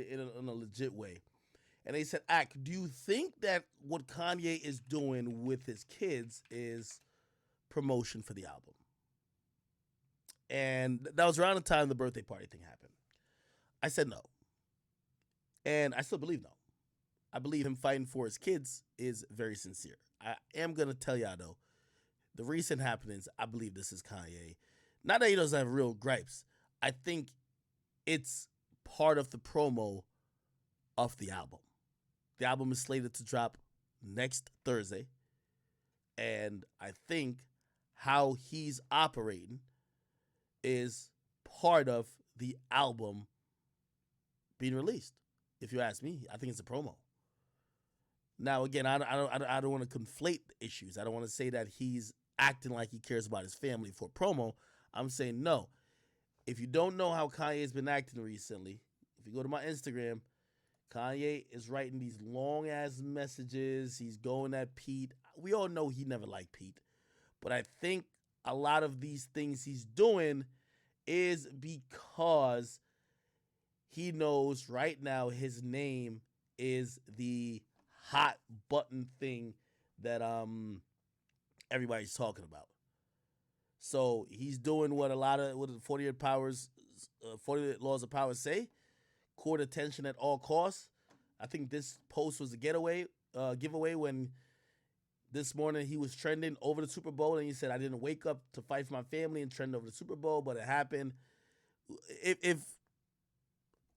in a legit way. And they said, "Ak, do you think that what Kanye is doing with his kids is promotion for the album?" And that was around the time the birthday party thing happened. I said no. And I still believe no. I believe him fighting for his kids is very sincere. I am going to tell y'all, though, the recent happenings, I believe this is Kanye. Not that he doesn't have real gripes. I think it's part of the promo of the album. The album is slated to drop next Thursday. And I think how he's operating is part of the album being released. If you ask me, I think it's a promo. Now, again, I don't want to conflate the issues. I don't want to say that he's acting like he cares about his family for promo. I'm saying no. If you don't know how Kanye's been acting recently, if you go to my Instagram, Kanye is writing these long-ass messages. He's going at Pete. We all know he never liked Pete. But I think a lot of these things he's doing is because he knows right now his name is the hot button thing that everybody's talking about. So he's doing what a lot of what the 48 powers, 48 laws of power say: court attention at all costs. I think this post was a giveaway when this morning he was trending over the Super Bowl, and he said, "I didn't wake up to fight for my family and trend over the Super Bowl, but it happened."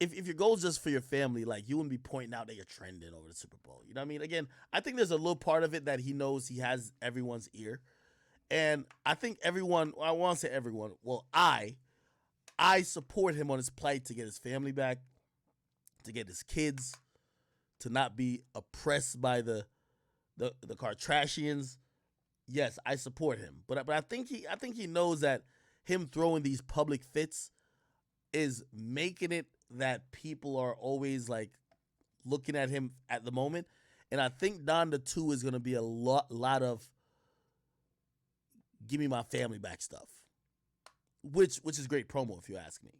If your goal is just for your family, like, you wouldn't be pointing out that you're trending over the Super Bowl. You know what I mean? Again, I think there's a little part of it that he knows he has everyone's ear. And I think everyone, I want to say everyone, well, I support him on his plight to get his family back, to get his kids, to not be oppressed by the Kardashians. Yes, I support him. But I think he knows that him throwing these public fits is making it that people are always like looking at him at the moment. And I think Donda 2 is going to be a lot of give me my family back stuff, which is great promo if you ask me.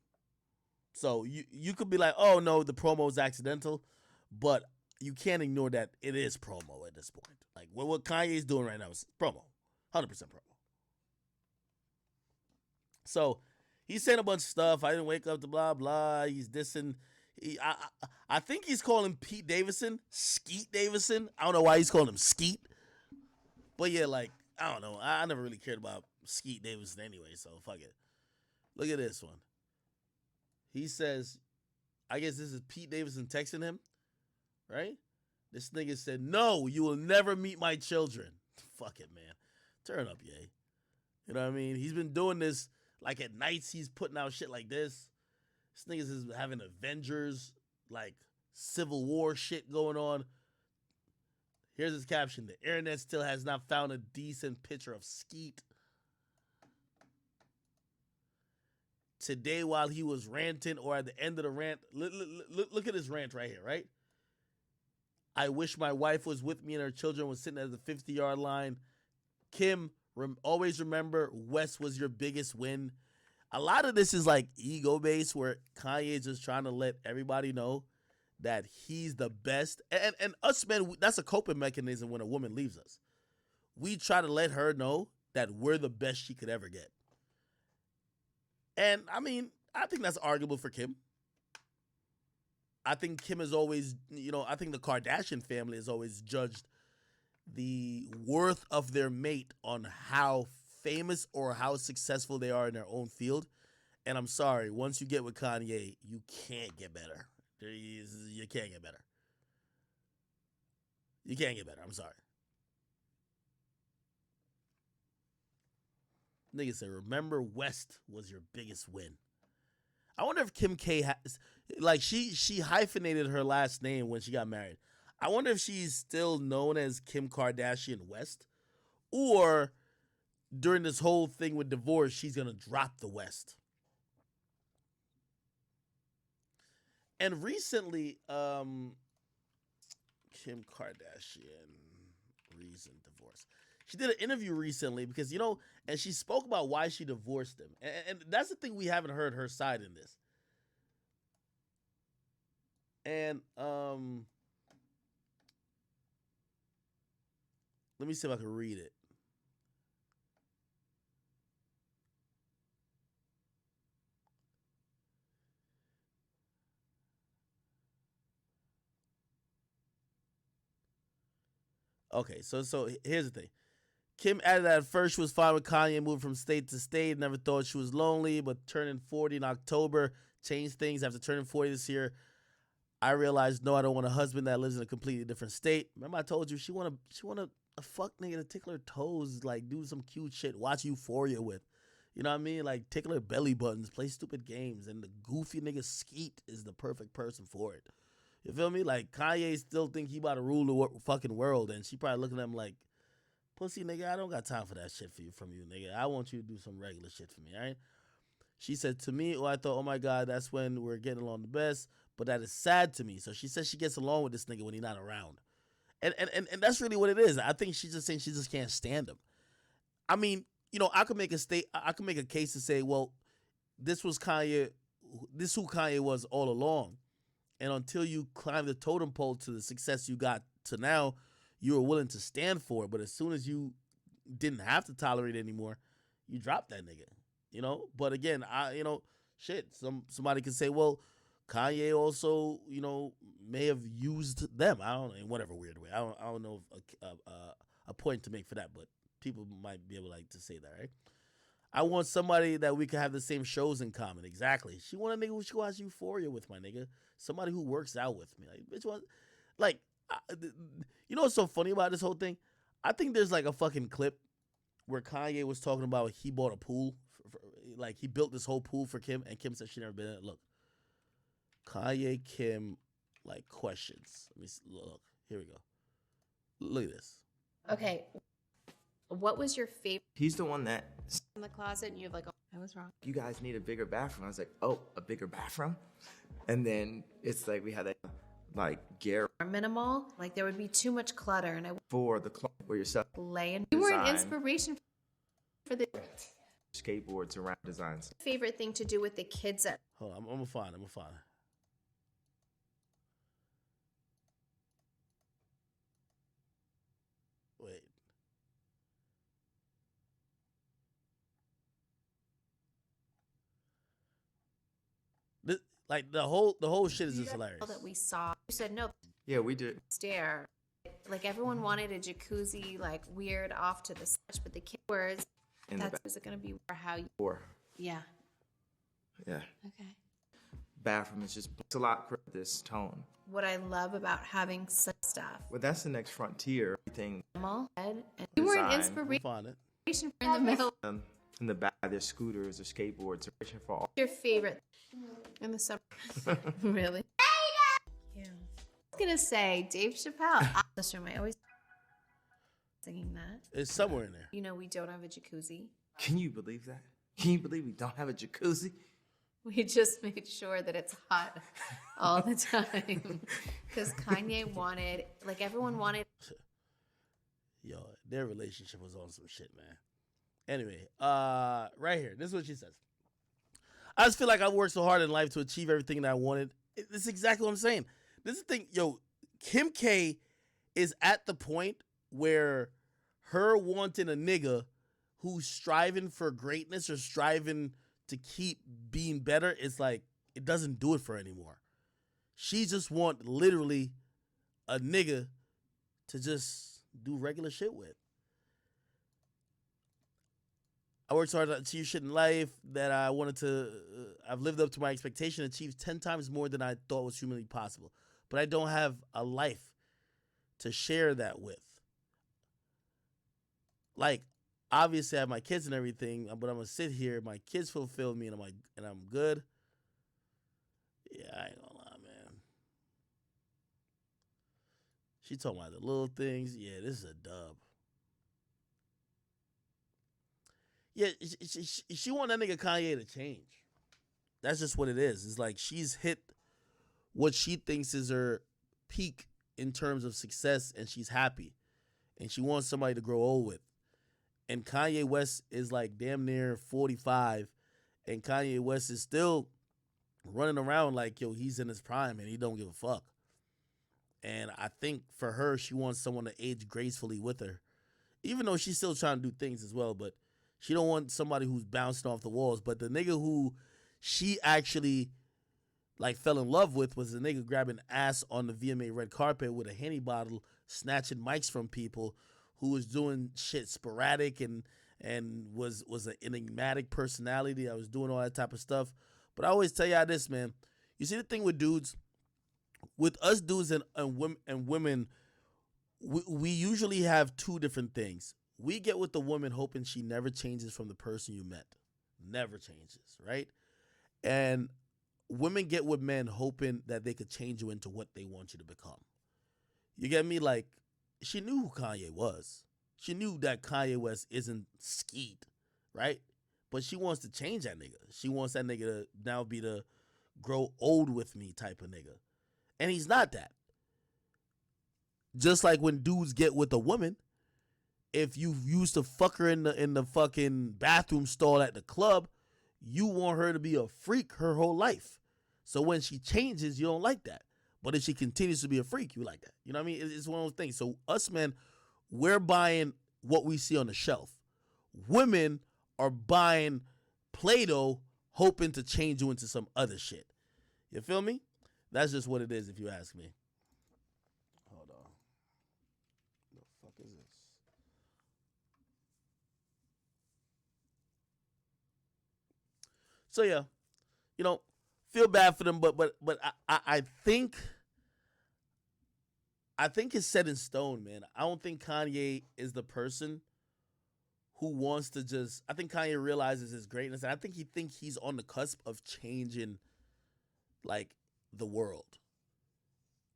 So you could be like, oh no, the promo is accidental, but you can't ignore that it is promo at this point. Like what Kanye's doing right now is promo, 100% promo. So he's saying a bunch of stuff. I didn't wake up to blah blah. He's dissing. I think he's calling Pete Davidson Skeet Davidson. I don't know why he's calling him Skeet, but yeah, like, I don't know. I never really cared about Skeet Davidson anyway, so fuck it. Look at this one. He says, I guess this is Pete Davidson texting him, right? This nigga said, "No, you will never meet my children." Fuck it, man. Turn up, yay. You know what I mean? He's been doing this, like, at nights he's putting out shit like this. This nigga is having Avengers, like, Civil War shit going on. Here's his caption: "The internet still has not found a decent picture of Skeet." Today, while he was ranting, or at the end of the rant, look at his rant right here, right? "I wish my wife was with me and her children was sitting at the 50-yard line. Kim, always remember, West was your biggest win." A lot of this is like ego-based, where Kanye is just trying to let everybody know that he's the best. And us men, that's a coping mechanism when a woman leaves us. We try to let her know that we're the best she could ever get. And I mean, I think that's arguable for Kim. I think Kim is always, I think the Kardashian family has always judged the worth of their mate on how famous or how successful they are in their own field. And I'm sorry, once you get with Kanye, you can't get better. You can't get better. You can't get better. I'm sorry. Nigga said, "Remember, West was your biggest win." I wonder if Kim K has, like, she hyphenated her last name when she got married. I wonder if she's still known as Kim Kardashian West, or during this whole thing with divorce, she's gonna drop the West. And recently, Kim Kardashian recent divorce. She did an interview recently because, and she spoke about why she divorced him. And that's the thing, we haven't heard her side in this. And let me see if I can read it. Okay, so here's the thing. Kim added that at first she was fine with Kanye moving from state to state, never thought she was lonely, but turning 40 in October changed things. After turning 40 this year, I realized no, I don't want a husband that lives in a completely different state. Remember I told you she wanna a fuck nigga to tickle her toes, like do some cute shit, watch Euphoria with. You know what I mean? Like tickle her belly buttons, play stupid games, and the goofy nigga Skeet is the perfect person for it. You feel me? Like Kanye still think he about to rule the fucking world, and she probably looking at him like, pussy nigga, I don't got time for that shit from you, nigga. I want you to do some regular shit for me, all right? She said to me, oh, I thought, oh my God, that's when we're getting along the best, but that is sad to me. So she says she gets along with this nigga when he's not around. And that's really what it is. I think she's just saying she just can't stand him. I mean, I could make a case to say, well, this was Kanye, this who Kanye was all along. And until you climb the totem pole to the success you got to now, you were willing to stand for it. But as soon as you didn't have to tolerate it anymore, you dropped that nigga. But again, shit. Somebody could say, well, Kanye also, may have used them. I don't know, in whatever weird way. I don't know if a point to make for that, but people might be able to say that, right? I want somebody that we could have the same shows in common. Exactly. She want a nigga who she watch Euphoria with, my nigga. Somebody who works out with me. Like, bitch, what? Like, you know what's so funny about this whole thing? I think there's like a fucking clip where Kanye was talking about he bought a pool. Like, he built this whole pool for Kim, and Kim said she never been in it. Look. Kanye, Kim, like, questions. Let me see. Look. Here we go. Look at this. Okay. What was your favorite? He's the one that In the closet, and you have like, oh, I was wrong. you guys need a bigger bathroom. I was like, oh, a bigger bathroom? And then it's like we had that like gear Minimal. Like there would be too much clutter, and I would for the club where you're selling lay in. You were an Design. inspiration for the skateboards around designs. favorite thing to do with the kids at Hold on. I'm gonna find. Wait. This, like the whole shit is just hilarious. that we saw. You said no. Yeah, we did. Stair. Like everyone wanted a jacuzzi, like weird off to the side, but the kids were. In the Is it going to be how you? Or Yeah. yeah, Okay. bathroom is just it's a lot for this tone. What I love about having such stuff. Well, that's the next frontier. Everything Minimal, and you were an Design. We'll inspiration find it. in the middle. in the back, there's scooters or skateboards. Searching for all. Your favorite in the summer? Really? Yeah. I was gonna say Dave Chappelle. This room, I always singing that. It's somewhere in there. We don't have a jacuzzi. Can you believe that? Can you believe we don't have a jacuzzi? We just made sure that it's hot all the time because Kanye wanted, like everyone wanted. Yo, their relationship was on some shit, man. Anyway, right here. This is what she says. I just feel like I've worked so hard in life to achieve everything that I wanted. This is exactly what I'm saying. This is the thing, yo, Kim K is at the point where her wanting a nigga who's striving for greatness or striving to keep being better, it's like, it doesn't do it for her anymore. She just want literally a nigga to just do regular shit with. I worked so hard to achieve shit in life that I wanted to, I've lived up to my expectation, achieved 10 times more than I thought was humanly possible. But I don't have a life to share that with. Like, obviously I have my kids and everything, but I'm gonna sit here, my kids fulfill me, and I'm good. Yeah, I ain't gonna lie, man. She talking about the little things. Yeah, this is a dub. Yeah, she want that nigga Kanye to change. That's just what it is. It's like she's hit what she thinks is her peak in terms of success, and she's happy. And she wants somebody to grow old with. And Kanye West is like damn near 45, and Kanye West is still running around like, yo, he's in his prime and he don't give a fuck. And I think for her, she wants someone to age gracefully with her, even though she's still trying to do things as well. But she don't want somebody who's bouncing off the walls. But the nigga who she actually like fell in love with was a nigga grabbing ass on the VMA red carpet with a Henny bottle, snatching mics from people, who was doing shit sporadic and was an enigmatic personality. I was doing all that type of stuff. But I always tell y'all this, man. You see the thing with dudes, with us dudes and women, we usually have two different things. We get with the woman hoping she never changes from the person you met. Never changes, right? And women get with men hoping that they could change you into what they want you to become. You get me? Like, she knew who Kanye was. She knew that Kanye West isn't skeet, right? But she wants to change that nigga. She wants that nigga to now be the grow old with me type of nigga. And he's not that. Just like when dudes get with a woman, if you used to fuck her in the fucking bathroom stall at the club, you want her to be a freak her whole life. So when she changes, you don't like that. But if she continues to be a freak, you like that. You know what I mean? It's one of those things. So us men, we're buying what we see on the shelf. Women are buying Play-Doh, hoping to change you into some other shit. You feel me? That's just what it is, if you ask me. Hold on. The fuck is this? So yeah, you know, feel bad for them, but I think it's set in stone, man. I don't think Kanye is the person who wants to just. I think Kanye realizes his greatness, and I think he's on the cusp of changing, like, the world.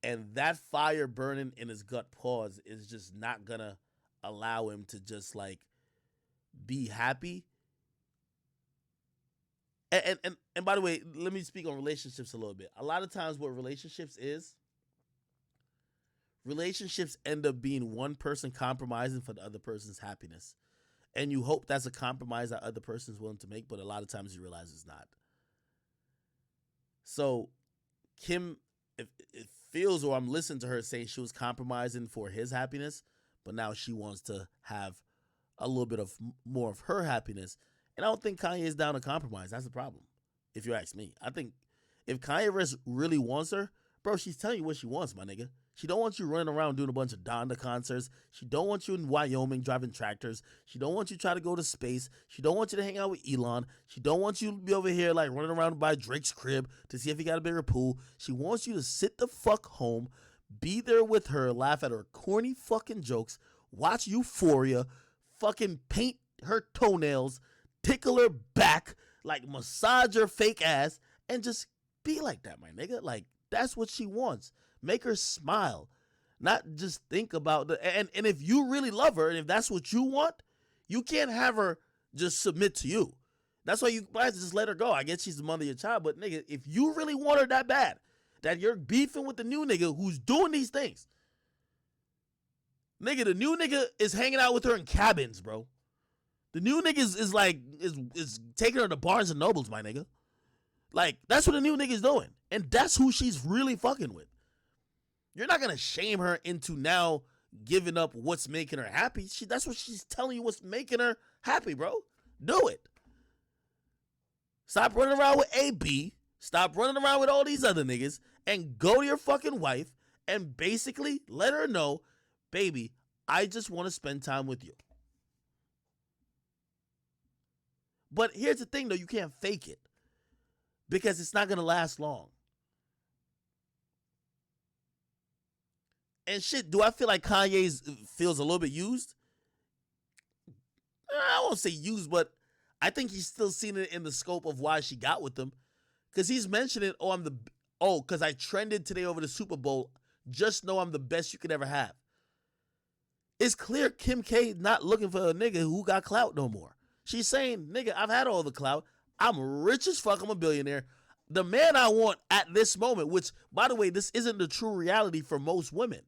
And that fire burning in his gut paws is just not gonna allow him to just like be happy. And by the way, let me speak on relationships a little bit. A lot of times what relationships end up being one person compromising for the other person's happiness. And you hope that's a compromise that other person's willing to make, but a lot of times you realize it's not. So Kim, if it feels, or I'm listening to her saying she was compromising for his happiness, but now she wants to have a little bit of more of her happiness. And I don't think Kanye is down to compromise. That's the problem, if you ask me. I think if Kanye West really wants her, bro, she's telling you what she wants, my nigga. She don't want you running around doing a bunch of Donda concerts. She don't want you in Wyoming driving tractors. She don't want you to try to go to space. She don't want you to hang out with Elon. She don't want you to be over here like running around by Drake's crib to see if he got a bigger pool. She wants you to sit the fuck home, be there with her, laugh at her corny fucking jokes, watch Euphoria, fucking paint her toenails, tickle her back, like massage her fake ass, and just be like that, my nigga. Like, that's what she wants. Make her smile, not just think about and if you really love her and if that's what you want, you can't have her just submit to you. That's why you might just let her go. I guess she's the mother of your child, but nigga, if you really want her that bad, that you're beefing with the new nigga who's doing these things, nigga, the new nigga is hanging out with her in cabins, bro. The new nigga is taking her to Barnes and Nobles, my nigga. Like, that's what the new nigga's doing. And that's who she's really fucking with. You're not going to shame her into now giving up what's making her happy. That's what she's telling you, what's making her happy, bro. Do it. Stop running around with AB. Stop running around with all these other niggas. And go to your fucking wife and basically let her know, baby, I just want to spend time with you. But here's the thing, though. You can't fake it. Because it's not going to last long. And shit, do I feel like Kanye's feels a little bit used? I won't say used, but I think he's still seen it in the scope of why she got with him. Because he's mentioning, because I trended today over the Super Bowl. Just know I'm the best you could ever have. It's clear Kim K not looking for a nigga who got clout no more. She's saying, nigga, I've had all the clout. I'm rich as fuck. I'm a billionaire. The man I want at this moment, which, by the way, this isn't the true reality for most women.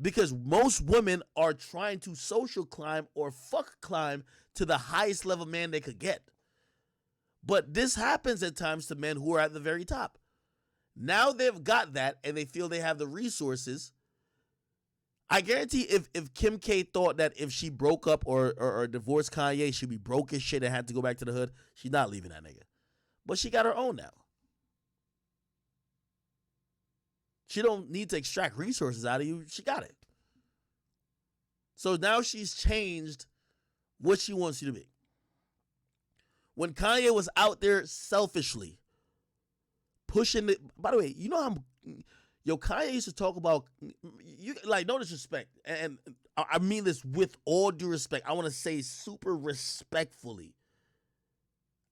Because most women are trying to social climb or fuck climb to the highest level man they could get. But this happens at times to men who are at the very top. Now they've got that and they feel they have the resources. I guarantee if Kim K thought that if she broke up or divorced Kanye, she'd be broke as shit and had to go back to the hood, she's not leaving that nigga. But she got her own now. She don't need to extract resources out of you. She got it. So now she's changed what she wants you to be. When Kanye was out there selfishly pushing it, by the way, you know how Kanye used to talk about, you like, no disrespect, and I mean this with all due respect. I want to say super respectfully.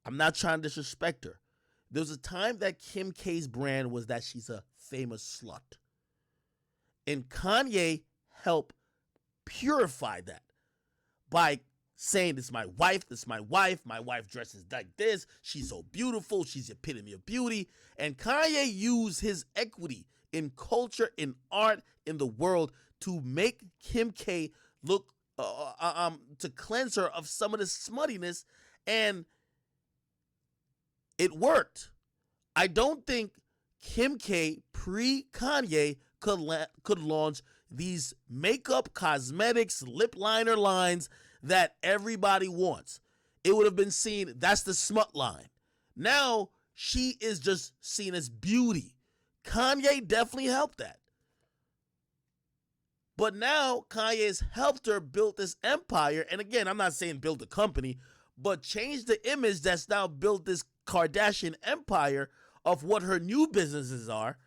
I'm not trying to disrespect her. There was a time that Kim K's brand was that she's a famous slut. And Kanye helped purify that by saying, this is my wife, my wife dresses like this, she's so beautiful, she's the epitome of beauty. And Kanye used his equity in culture, in art, in the world to make Kim K look, to cleanse her of some of the smuttiness, and it worked. I don't think Kim K pre-Kanye could launch these makeup, cosmetics, lip liner lines that everybody wants. It would have been seen, that's the smut line. Now, she is just seen as beauty. Kanye definitely helped that. But now, Kanye's helped her build this empire. And again, I'm not saying build a company, but change the image that's now built this Kardashian empire of what her new businesses are.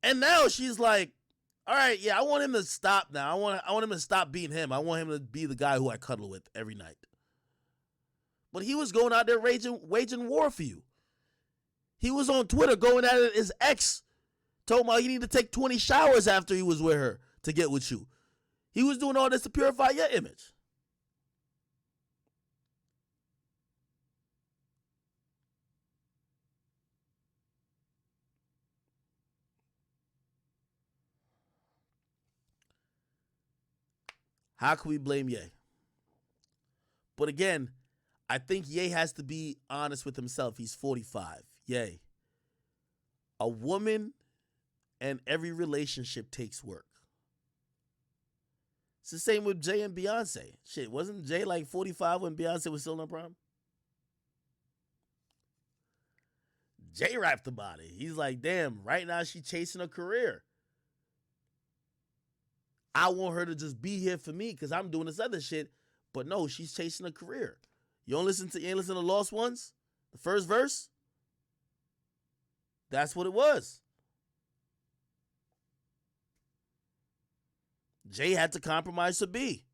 And now she's like, all right, yeah, I want him to stop now. I want him to stop being him. I want him to be the guy who I cuddle with every night. But he was going out there waging war for you. He was on Twitter going at it. His ex told him he needed to take 20 showers after he was with her to get with you. He was doing all this to purify your image. How can we blame Ye? But again, I think Ye has to be honest with himself. He's 45. Ye. A woman and every relationship takes work. It's the same with Jay and Beyonce. Shit, wasn't Jay like 45 when Beyonce was still in her prime? Jay rapped about it. He's like, damn, right now she's chasing a career. I want her to just be here for me because I'm doing this other shit. But no, she's chasing a career. You ain't listen to Lost Ones? The first verse? That's what it was. Jay had to compromise to B.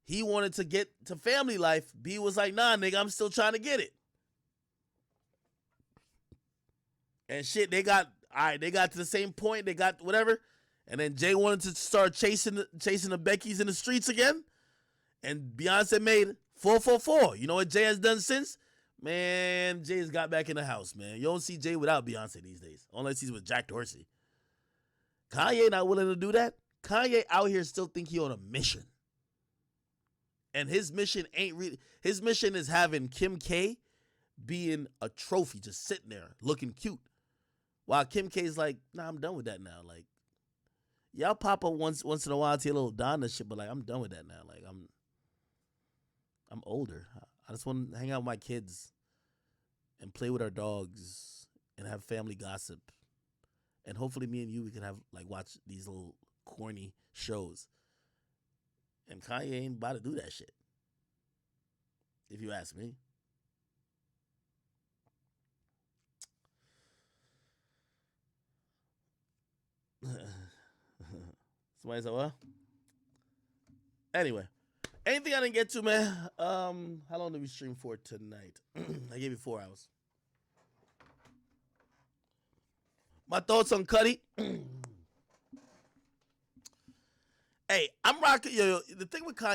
He wanted to get to family life. B was like, nah, nigga, I'm still trying to get it. And shit, they got to the same point. They got whatever. And then Jay wanted to start chasing the Beckys in the streets again. And Beyonce made 444. You know what Jay has done since? Man, Jay's got back in the house, man. You don't see Jay without Beyonce these days. Unless he's with Jack Dorsey. Kanye not willing to do that. Kanye out here still think he on a mission. And his mission ain't really... His mission is having Kim K being a trophy, just sitting there looking cute. While Kim K's like, nah, I'm done with that now. Like, y'all pop up once in a while to your little Donna shit, but like, I'm done with that now. Like, I'm older. I just want to hang out with my kids and play with our dogs and have family gossip. And hopefully me and you, we can have, like, watch these little corny shows. And Kanye ain't about to do that shit, if you ask me. Somebody said, well, anyway, anything I didn't get to, man. How long did we stream for tonight? I gave you 4 hours. My thoughts on Cudi. Hey, I'm rocking. Yo, the thing with Kanye.